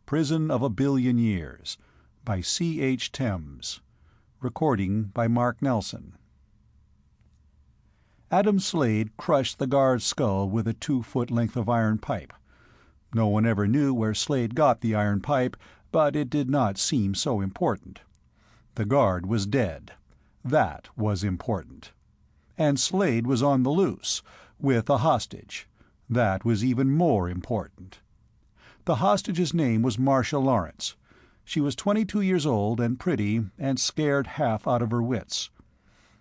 Prison of a Billion Years, by C.H. Thames. Recording by Mark Nelson. Adam Slade crushed the guard's skull with a 2-foot length of iron pipe. No one ever knew where Slade got the iron pipe, but it did not seem so important. The guard was dead. That was important. And Slade was on the loose, with a hostage. That was even more important. The hostage's name was Marcia Lawrence. She was 22 years old and pretty and scared half out of her wits.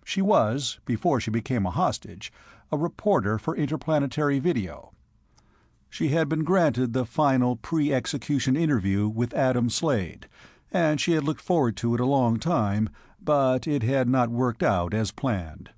She was, before she became a hostage, a reporter for Interplanetary Video. She had been granted the final pre-execution interview with Adam Slade, and she had looked forward to it a long time, but it had not worked out as planned.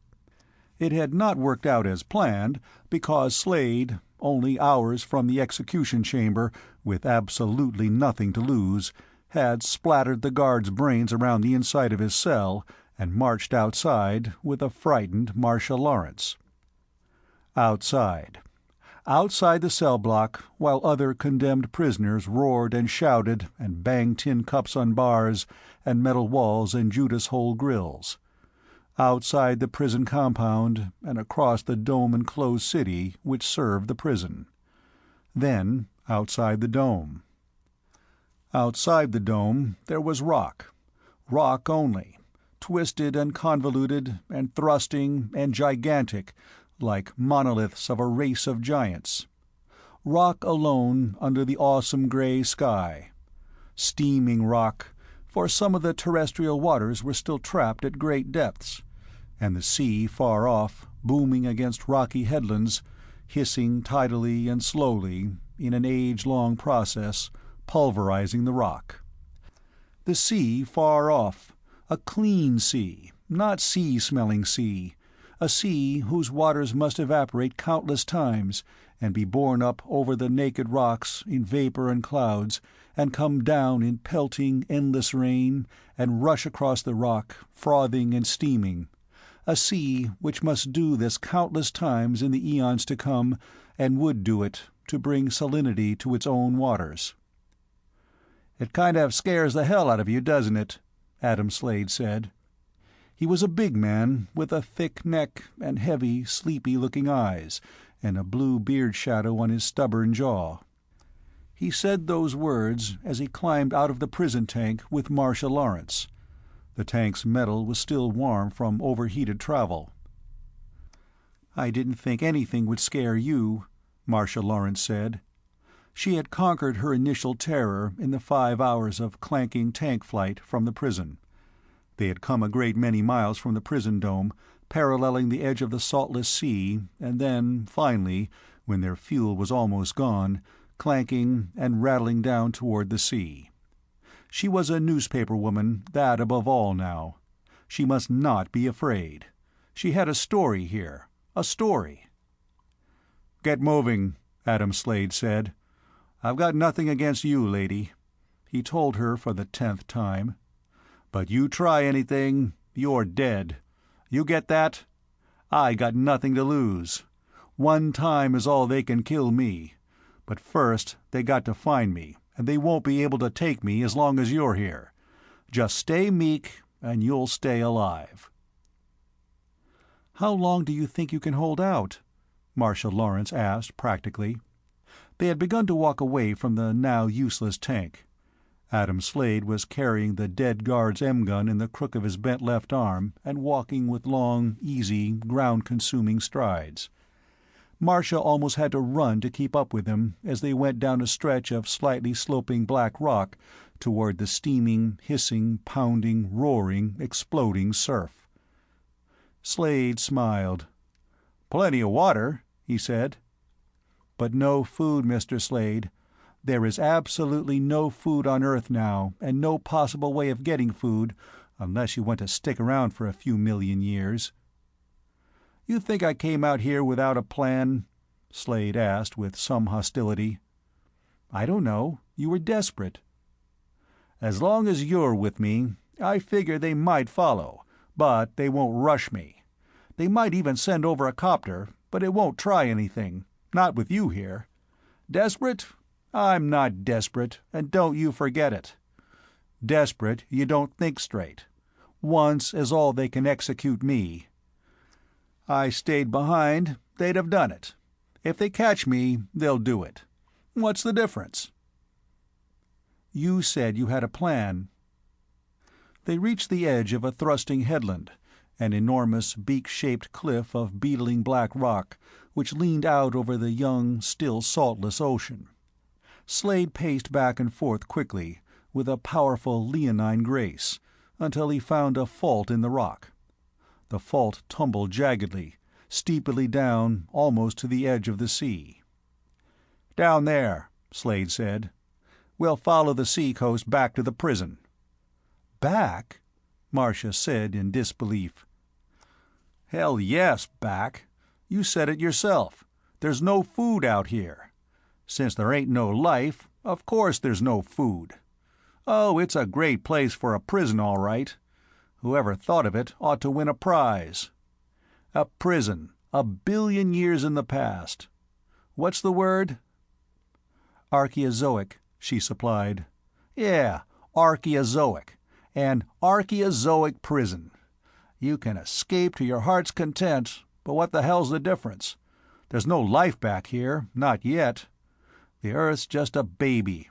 It had not worked out as planned because Slade, only hours from the execution chamber, with absolutely nothing to lose, had splattered the guard's brains around the inside of his cell and marched outside with a frightened Marcia Lawrence. Outside. Outside the cell block, while other condemned prisoners roared and shouted and banged tin cups on bars and metal walls and Judas hole grills. Outside the prison compound and across the dome-enclosed city which served the prison. Then, outside the dome. Outside the dome there was rock. Rock only, twisted and convoluted and thrusting and gigantic, like monoliths of a race of giants. Rock alone under the awesome gray sky. Steaming rock, for some of the terrestrial waters were still trapped at great depths, and the sea far off, booming against rocky headlands, hissing tidally and slowly, in an age-long process, pulverizing the rock. The sea far off, a clean sea, not sea-smelling sea, a sea whose waters must evaporate countless times and be borne up over the naked rocks in vapor and clouds, and come down in pelting, endless rain, and rush across the rock, frothing and steaming, a sea which must do this countless times in the eons to come, and would do it to bring salinity to its own waters. "It kind of scares the hell out of you, doesn't it?" Adam Slade said. He was a big man, with a thick neck and heavy, sleepy-looking eyes, and a blue beard shadow on his stubborn jaw. He said those words as he climbed out of the prison tank with Marcia Lawrence. The tank's metal was still warm from overheated travel. "I didn't think anything would scare you," Marcia Lawrence said. She had conquered her initial terror in the 5 hours of clanking tank flight from the prison. They had come a great many miles from the prison dome, paralleling the edge of the saltless sea, and then, finally, when their fuel was almost gone, clanking and rattling down toward the sea. She was a newspaper woman, that above all now. She must not be afraid. She had a story here. A story. "Get moving," Adam Slade said. "I've got nothing against you, lady," he told her for the 10th time. "But you try anything, you're dead. You get that? I got nothing to lose. One time is all they can kill me. But first they got to find me, and they won't be able to take me as long as you're here. Just stay meek, and you'll stay alive." "How long do you think you can hold out?" Marcia Lawrence asked practically. They had begun to walk away from the now useless tank. Adam Slade was carrying the dead guard's M-gun in the crook of his bent left arm and walking with long, easy, ground-consuming strides. Marcia almost had to run to keep up with him as they went down a stretch of slightly sloping black rock toward the steaming, hissing, pounding, roaring, exploding surf. Slade smiled. "Plenty of water," he said. "But no food, Mr. Slade. There is absolutely no food on Earth now, and no possible way of getting food, unless you want to stick around for a few million years." "You think I came out here without a plan?" Slade asked with some hostility. "I don't know. You were desperate." "As long as you're with me, I figure they might follow, but they won't rush me. They might even send over a copter, but it won't try anything. Not with you here. Desperate? I'm not desperate, and don't you forget it. Desperate, you don't think straight. Once is all they can execute me. I stayed behind, they'd have done it. If they catch me, they'll do it. What's the difference?" "You said you had a plan." They reached the edge of a thrusting headland, an enormous beak-shaped cliff of beetling black rock which leaned out over the young, still saltless ocean. Slade paced back and forth quickly, with a powerful leonine grace, until he found a fault in the rock. The fault tumbled jaggedly, steeply down almost to the edge of the sea. "Down there," Slade said. "We'll follow the sea-coast back to the prison." "Back?" Marcia said in disbelief. "Hell yes, back. You said it yourself. There's no food out here. Since there ain't no life, of course there's no food. Oh, it's a great place for a prison, all right. Whoever thought of it ought to win a prize. A prison, 1 billion years in the past. What's the word?" "Archaeozoic," she supplied. "Yeah, Archaeozoic. An Archaeozoic prison. You can escape to your heart's content, but what the hell's the difference? There's no life back here, not yet. The Earth's just a baby.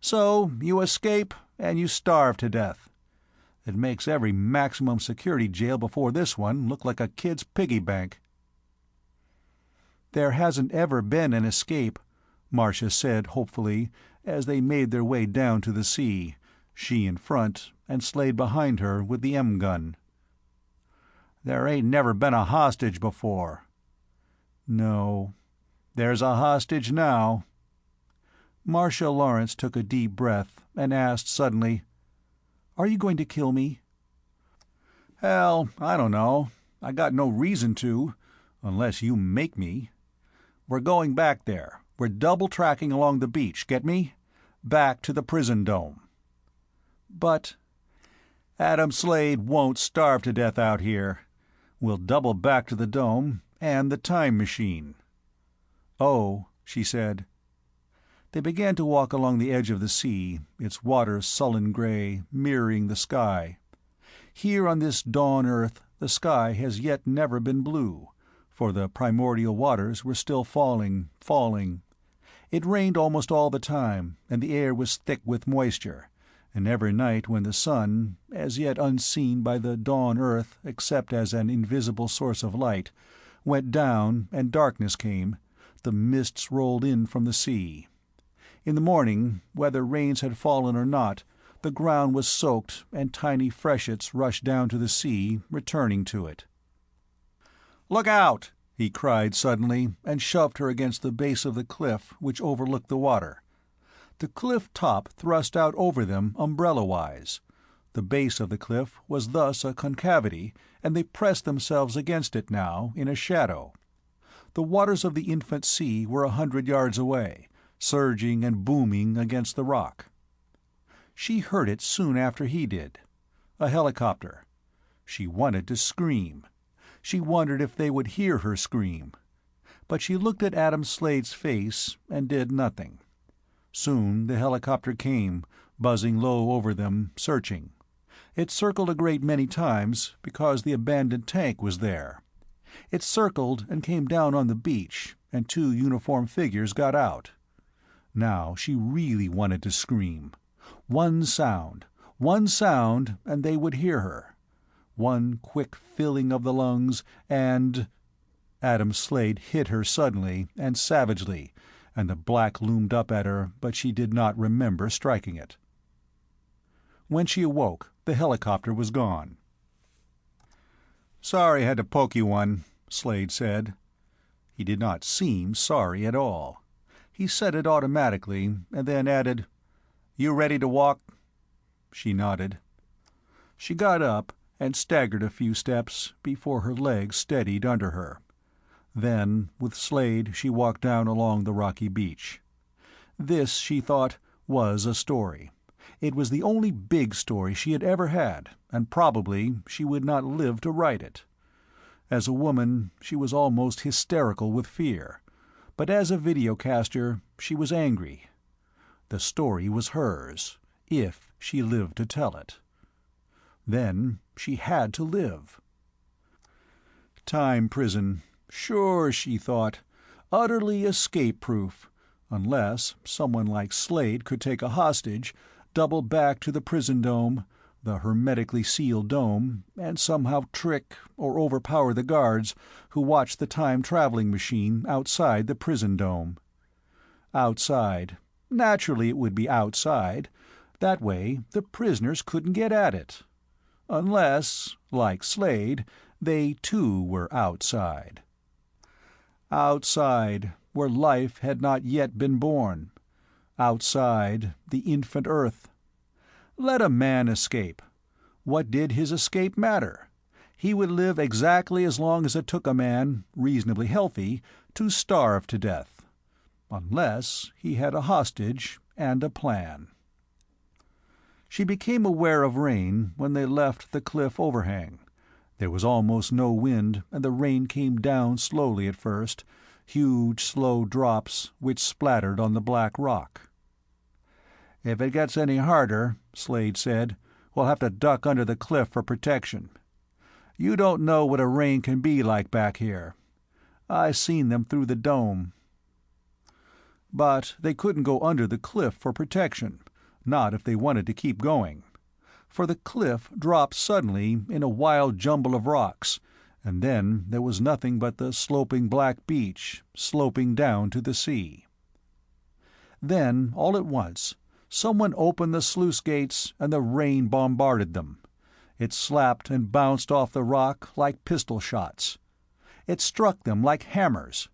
So you escape, and you starve to death. It makes every maximum security jail before this one look like a kid's piggy bank." "There hasn't ever been an escape," Marcia said hopefully, as they made their way down to the sea, she in front, and Slade behind her with the M-gun. "There ain't never been a hostage before." "No. There's a hostage now." Marcia Lawrence took a deep breath and asked suddenly, "Are you going to kill me?" "Hell, I don't know. I got no reason to, unless you make me. We're going back there. We're double-tracking along the beach, get me? Back to the prison dome." "But—" "Adam Slade won't starve to death out here. We'll double back to the dome and the time machine." "Oh," she said. They began to walk along the edge of the sea, its water sullen gray, mirroring the sky. Here on this dawn Earth the sky has yet never been blue, for the primordial waters were still falling, falling. It rained almost all the time, and the air was thick with moisture, and every night when the sun, as yet unseen by the dawn Earth except as an invisible source of light, went down and darkness came, the mists rolled in from the sea. In the morning, whether rains had fallen or not, the ground was soaked and tiny freshets rushed down to the sea, returning to it. "Look out!" he cried suddenly, and shoved her against the base of the cliff which overlooked the water. The cliff top thrust out over them umbrella-wise. The base of the cliff was thus a concavity, and they pressed themselves against it now, in a shadow. The waters of the infant sea were 100 yards away, surging and booming against the rock. She heard it soon after he did. A helicopter. She wanted to scream. She wondered if they would hear her scream. But she looked at Adam Slade's face and did nothing. Soon the helicopter came, buzzing low over them, searching. It circled a great many times, because the abandoned tank was there. It circled and came down on the beach, and 2 uniformed figures got out. Now she really wanted to scream. One sound, and they would hear her. One quick filling of the lungs, and— Adam Slade hit her suddenly and savagely, and the black loomed up at her, but she did not remember striking it. When she awoke, the helicopter was gone. "Sorry I had to poke you one," Slade said. He did not seem sorry at all. He said it automatically, and then added, "You ready to walk?" She nodded. She got up and staggered a few steps before her legs steadied under her. Then, with Slade, she walked down along the rocky beach. This, she thought, was a story. It was the only big story she had ever had, and probably she would not live to write it. As a woman, she was almost hysterical with fear, but as a videocaster, she was angry. The story was hers, if she lived to tell it. Then she had to live. Time prison. Sure, she thought. Utterly escape-proof, unless someone like Slade could take a hostage, double back to the prison dome, the hermetically sealed dome, and somehow trick or overpower the guards who watched the time-traveling machine outside the prison dome. Outside. Naturally it would be outside. That way the prisoners couldn't get at it. Unless, like Slade, they too were outside. Outside, where life had not yet been born. Outside, the infant Earth. Let a man escape. What did his escape matter? He would live exactly as long as it took a man, reasonably healthy, to starve to death. Unless he had a hostage and a plan. She became aware of rain when they left the cliff overhang. There was almost no wind, and the rain came down slowly at first, huge slow drops which splattered on the black rock. "If it gets any harder," Slade said, "we'll have to duck under the cliff for protection. You don't know what a rain can be like back here. I seen them through the dome." But they couldn't go under the cliff for protection, not if they wanted to keep going. For the cliff dropped suddenly in a wild jumble of rocks, and then there was nothing but the sloping black beach, sloping down to the sea. Then, all at once, someone opened the sluice gates and the rain bombarded them. It slapped and bounced off the rock like pistol shots. It struck them like hammers.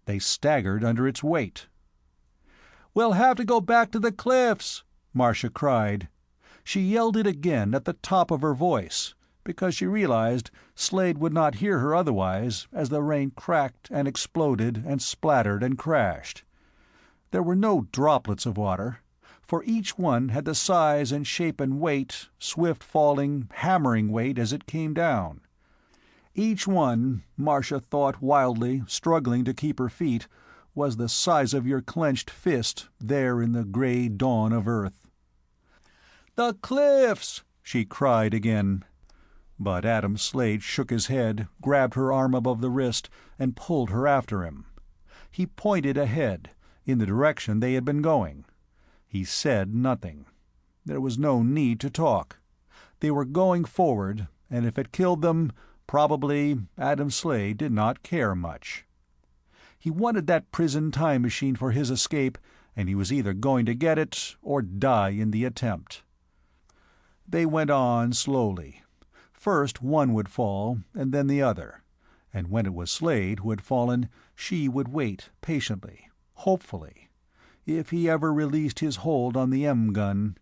They staggered under its weight. "We'll have to go back to the cliffs!" Marcia cried. She yelled it again at the top of her voice, because she realized Slade would not hear her otherwise as the rain cracked and exploded and splattered and crashed. There were no droplets of water, for each one had the size and shape and weight, swift falling, hammering weight as it came down. Each one, Marcia thought wildly, struggling to keep her feet, was the size of your clenched fist there in the gray dawn of Earth. "The cliffs!" she cried again. But Adam Slade shook his head, grabbed her arm above the wrist, and pulled her after him. He pointed ahead, in the direction they had been going. He said nothing. There was no need to talk. They were going forward, and if it killed them, probably Adam Slade did not care much. He wanted that prison time machine for his escape, and he was either going to get it or die in the attempt. They went on slowly. First one would fall, and then the other, and when it was Slade who had fallen, she would wait patiently, hopefully, if he ever released his hold on the M-gun.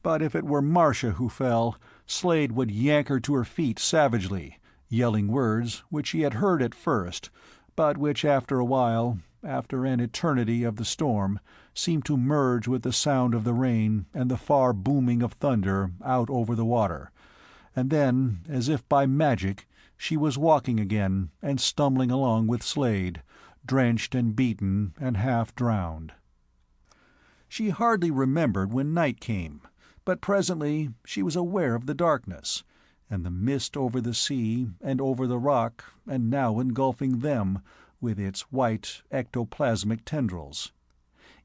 But if it were Marcia who fell, Slade would yank her to her feet savagely, yelling words which she had heard at first, but which after a while, after an eternity of the storm, seemed to merge with the sound of the rain and the far booming of thunder out over the water, and then, as if by magic, she was walking again and stumbling along with Slade, drenched and beaten and half drowned. She hardly remembered when night came, but presently she was aware of the darkness, and the mist over the sea and over the rock and now engulfing them with its white ectoplasmic tendrils.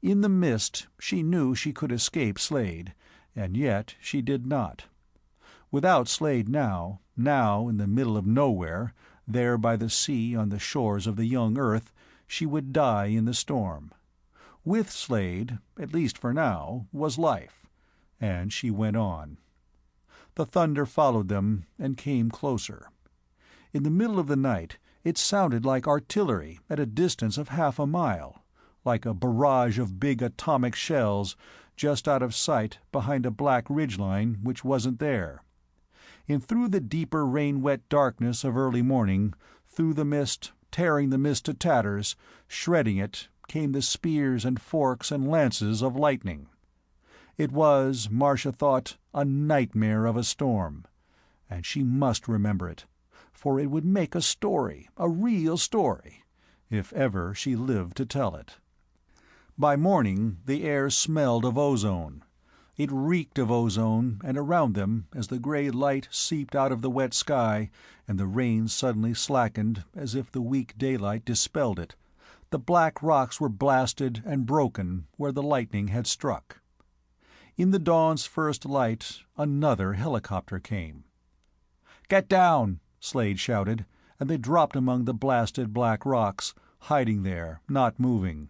In the mist she knew she could escape Slade, and yet she did not. Without Slade now in the middle of nowhere, there by the sea on the shores of the young Earth, she would die in the storm. With Slade, at least for now, was life, and she went on. The thunder followed them and came closer. In the middle of the night it sounded like artillery at a distance of half a mile, like a barrage of big atomic shells just out of sight behind a black ridgeline which wasn't there. And through the deeper rain-wet darkness of early morning, through the mist, tearing the mist to tatters, shredding it, came the spears and forks and lances of lightning. It was, Marcia thought, a nightmare of a storm. And she must remember it, for it would make a story, a real story, if ever she lived to tell it. By morning the air smelled of ozone. It reeked of ozone, and around them, as the gray light seeped out of the wet sky and the rain suddenly slackened as if the weak daylight dispelled it, the black rocks were blasted and broken where the lightning had struck. In the dawn's first light another helicopter came. "Get down!" Slade shouted, and they dropped among the blasted black rocks, hiding there, not moving.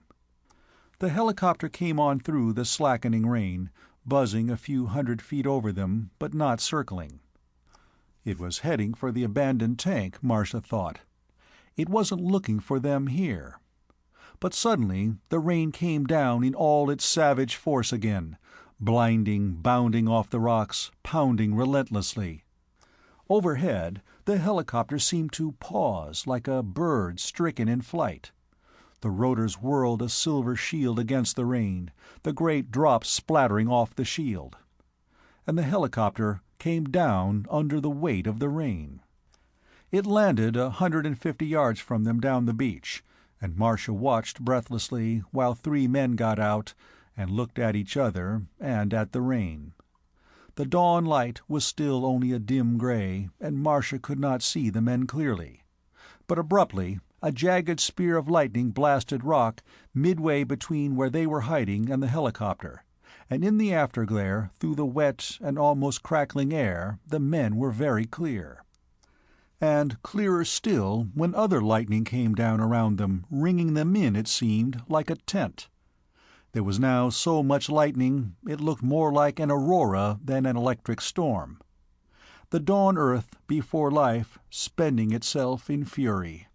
The helicopter came on through the slackening rain, buzzing a few 100 feet over them, but not circling. It was heading for the abandoned tank, Marcia thought. It wasn't looking for them here. But suddenly the rain came down in all its savage force again, blinding, bounding off the rocks, pounding relentlessly. Overhead, the helicopter seemed to pause like a bird stricken in flight. The rotors whirled a silver shield against the rain, the great drops splattering off the shield. And the helicopter came down under the weight of the rain. It landed 150 yards from them down the beach, and Marcia watched breathlessly while 3 men got out and looked at each other and at the rain. The dawn light was still only a dim gray, and Marcia could not see the men clearly. But abruptly a jagged spear of lightning blasted rock midway between where they were hiding and the helicopter, and in the afterglare, through the wet and almost crackling air, the men were very clear. And clearer still when other lightning came down around them, ringing them in, it seemed, like a tent. There was now so much lightning it looked more like an aurora than an electric storm. The dawn Earth before life spending itself in fury.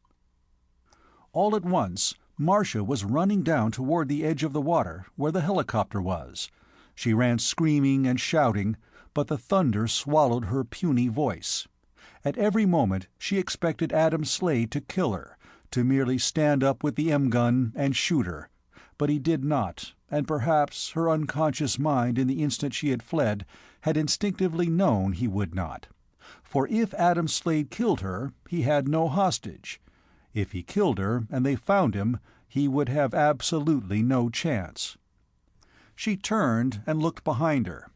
All at once, Marcia was running down toward the edge of the water, where the helicopter was. She ran screaming and shouting, but the thunder swallowed her puny voice. At every moment she expected Adam Slade to kill her, to merely stand up with the M-gun and shoot her. But he did not, and perhaps her unconscious mind in the instant she had fled had instinctively known he would not. For if Adam Slade killed her, he had no hostage. If he killed her and they found him, he would have absolutely no chance. She turned and looked behind her.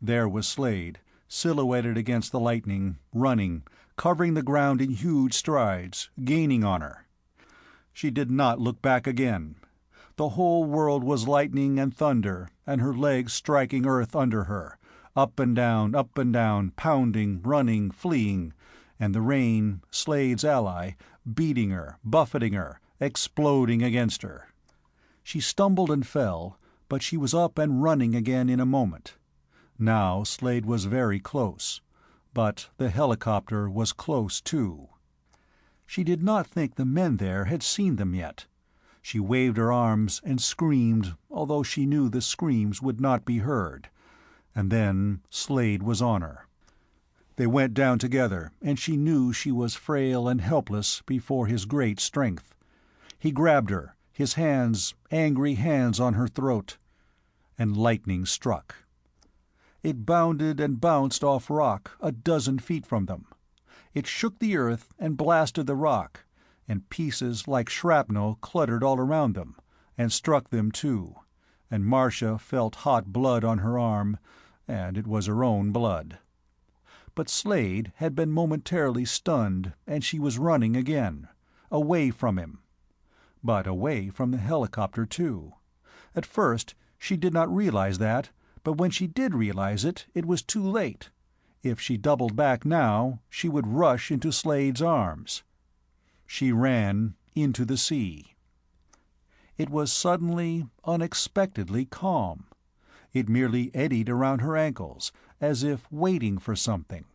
There was Slade, silhouetted against the lightning, running, covering the ground in huge strides, gaining on her. She did not look back again. The whole world was lightning and thunder, and her legs striking earth under her, up and down, pounding, running, fleeing, and the rain, Slade's ally, beating her, buffeting her, exploding against her. She stumbled and fell, but she was up and running again in a moment. Now Slade was very close, but the helicopter was close too. She did not think the men there had seen them yet. She waved her arms and screamed, although she knew the screams would not be heard. And then Slade was on her. They went down together, and she knew she was frail and helpless before his great strength. He grabbed her, his hands, angry hands on her throat. And lightning struck. It bounded and bounced off rock a dozen feet from them. It shook the earth and blasted the rock, and pieces like shrapnel cluttered all around them, and struck them too, and Marcia felt hot blood on her arm, and it was her own blood. But Slade had been momentarily stunned, and she was running again, away from him. But away from the helicopter too. At first she did not realize that, but when she did realize it, it was too late. If she doubled back now, she would rush into Slade's arms. She ran into the sea. It was suddenly, unexpectedly calm. It merely eddied around her ankles, as if waiting for something.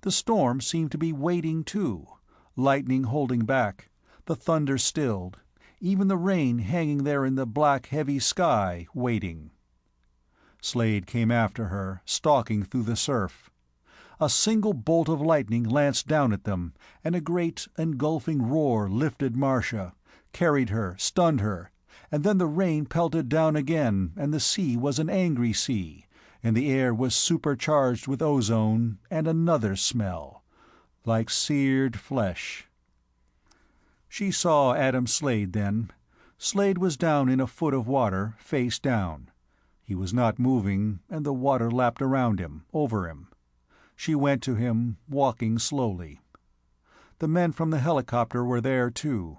The storm seemed to be waiting too, lightning holding back, the thunder stilled, even the rain hanging there in the black heavy sky waiting. Slade came after her, stalking through the surf. A single bolt of lightning lanced down at them, and a great engulfing roar lifted Marcia, carried her, stunned her, and then the rain pelted down again, and the sea was an angry sea, and the air was supercharged with ozone and another smell, like seared flesh. She saw Adam Slade then, Slade was down in a foot of water, face down. He was not moving, and the water lapped around him, over him. She went to him, walking slowly. The men from the helicopter were there, too.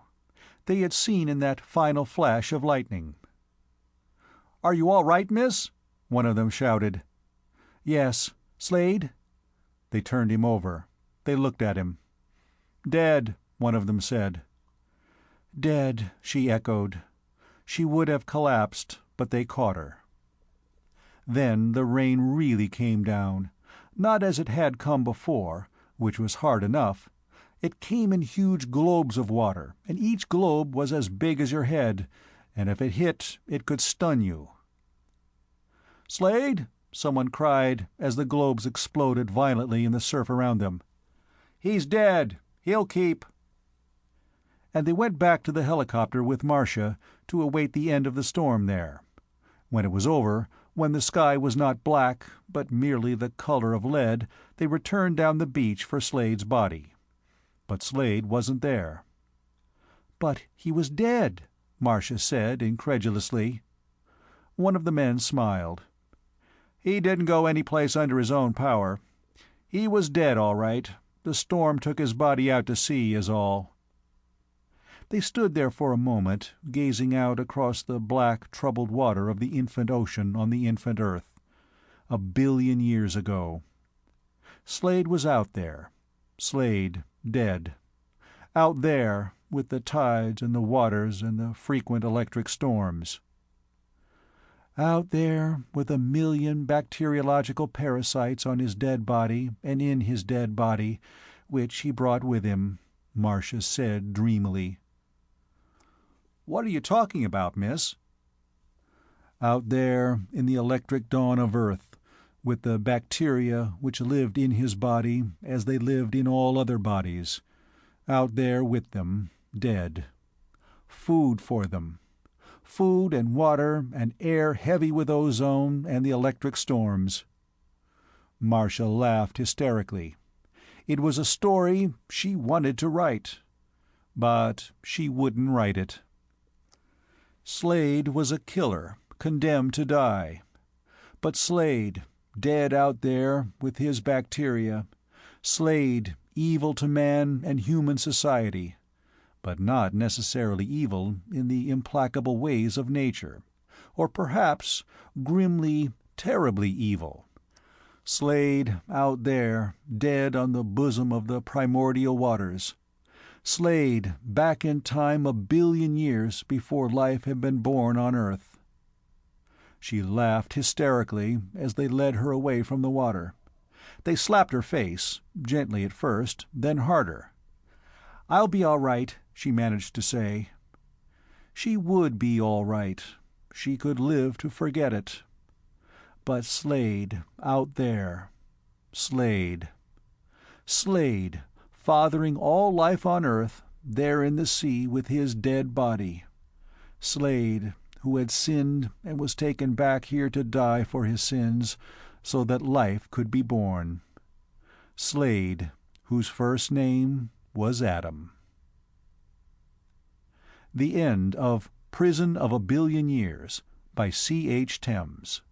They had seen in that final flash of lightning. "Are you all right, miss?" one of them shouted. "Yes. Slade?" They turned him over. They looked at him. "Dead," one of them said. "Dead," she echoed. She would have collapsed, but they caught her. Then the rain really came down, not as it had come before, which was hard enough. It came in huge globes of water, and each globe was as big as your head, and if it hit, it could stun you. "Slade?" someone cried, as the globes exploded violently in the surf around them. "He's dead. He'll keep." And they went back to the helicopter with Marcia to await the end of the storm there. When it was over, when the sky was not black, but merely the color of lead, they returned down the beach for Slade's body. But Slade wasn't there. "But he was dead," Marcia said incredulously. One of the men smiled. "He didn't go any place under his own power. He was dead, all right. The storm took his body out to sea, is all." They stood there for a moment, gazing out across the black, troubled water of the infant ocean on the infant Earth. 1 billion years ago. Slade was out there. Slade, dead. Out there, with the tides and the waters and the frequent electric storms. Out there, with 1 million bacteriological parasites on his dead body and in his dead body, which he brought with him, Marcia said dreamily. "What are you talking about, miss?" "Out there, in the electric dawn of Earth, with the bacteria which lived in his body as they lived in all other bodies. Out there with them, dead. Food for them. Food and water and air heavy with ozone and the electric storms." Marcia laughed hysterically. It was a story she wanted to write. But she wouldn't write it. Slade was a killer, condemned to die. But Slade, dead out there with his bacteria. Slade, evil to man and human society, but not necessarily evil in the implacable ways of nature, or perhaps grimly, terribly evil. Slade, out there, dead on the bosom of the primordial waters. Slade, back in time 1 billion years before life had been born on Earth. She laughed hysterically as they led her away from the water. They slapped her face, gently at first, then harder. "I'll be all right," she managed to say. She would be all right. She could live to forget it. But Slade, out there. Slade. Slade, fathering all life on Earth, there in the sea with his dead body. Slade, who had sinned and was taken back here to die for his sins, so that life could be born. Slade, whose first name was Adam. The end of Prison of 1 Billion Years by C. H. Thames.